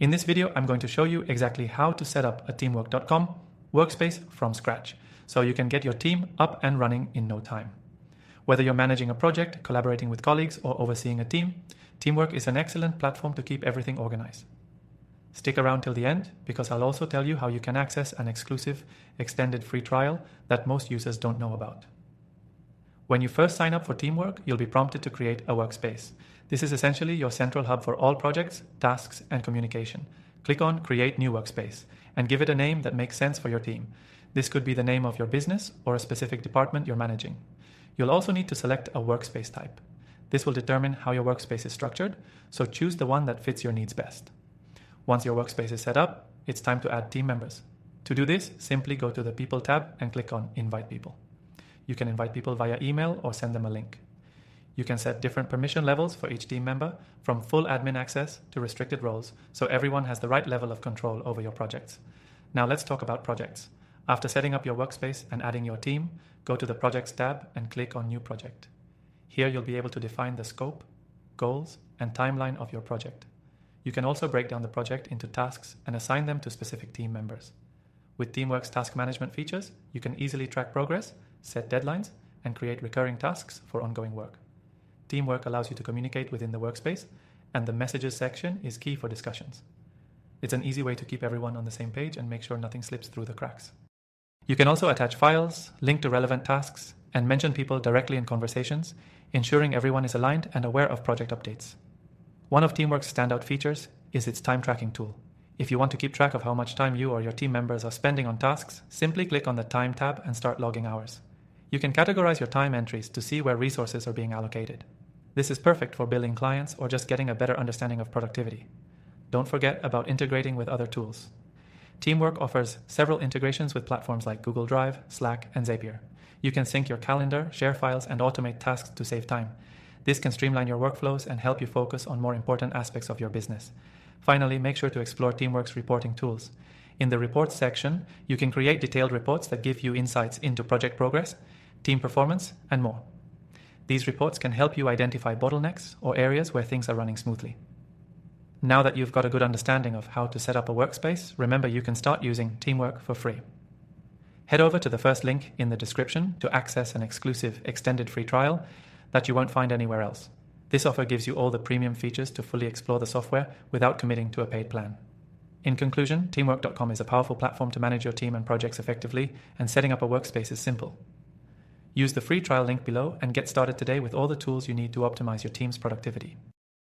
In this video, I'm going to show you exactly how to set up a teamwork.com workspace from scratch, so you can get your team up and running in no time. Whether you're managing a project, collaborating with colleagues, or overseeing a team, Teamwork is an excellent platform to keep everything organized. Stick around till the end, because I'll also tell you how you can access an exclusive extended free trial that most users don't know about. When you first sign up for Teamwork, you'll be prompted to create a workspace. This is essentially your central hub for all projects, tasks, and communication. Click on Create New Workspace and give it a name that makes sense for your team. This could be the name of your business or a specific department you're managing. You'll also need to select a workspace type. This will determine how your workspace is structured, so choose the one that fits your needs best. Once your workspace is set up, it's time to add team members. To do this, simply go to the People tab and click on Invite People. You can invite people via email or send them a link. You can set different permission levels for each team member, from full admin access to restricted roles, so everyone has the right level of control over your projects. Now let's talk about projects. After setting up your workspace and adding your team, go to the Projects tab and click on New Project. Here you'll be able to define the scope, goals, and timeline of your project. You can also break down the project into tasks and assign them to specific team members. With Teamwork's task management features, you can easily track progress, set deadlines, and create recurring tasks for ongoing work. Teamwork allows you to communicate within the workspace, and the Messages section is key for discussions. It's an easy way to keep everyone on the same page and make sure nothing slips through the cracks. You can also attach files, link to relevant tasks, and mention people directly in conversations, ensuring everyone is aligned and aware of project updates. One of Teamwork's standout features is its time tracking tool. If you want to keep track of how much time you or your team members are spending on tasks, simply click on the Time tab and start logging hours. You can categorize your time entries to see where resources are being allocated. This is perfect for billing clients or just getting a better understanding of productivity. Don't forget about integrating with other tools. Teamwork offers several integrations with platforms like Google Drive, Slack, and Zapier. You can sync your calendar, share files, and automate tasks to save time. This can streamline your workflows and help you focus on more important aspects of your business. Finally, make sure to explore Teamwork's reporting tools. In the Reports section, you can create detailed reports that give you insights into project progress, team performance, and more. These reports can help you identify bottlenecks or areas where things are running smoothly. Now that you've got a good understanding of how to set up a workspace, remember you can start using Teamwork for free. Head over to the first link in the description to access an exclusive extended free trial that you won't find anywhere else. This offer gives you all the premium features to fully explore the software without committing to a paid plan. In conclusion, Teamwork.com is a powerful platform to manage your team and projects effectively, and setting up a workspace is simple. Use the free trial link below and get started today with all the tools you need to optimize your team's productivity.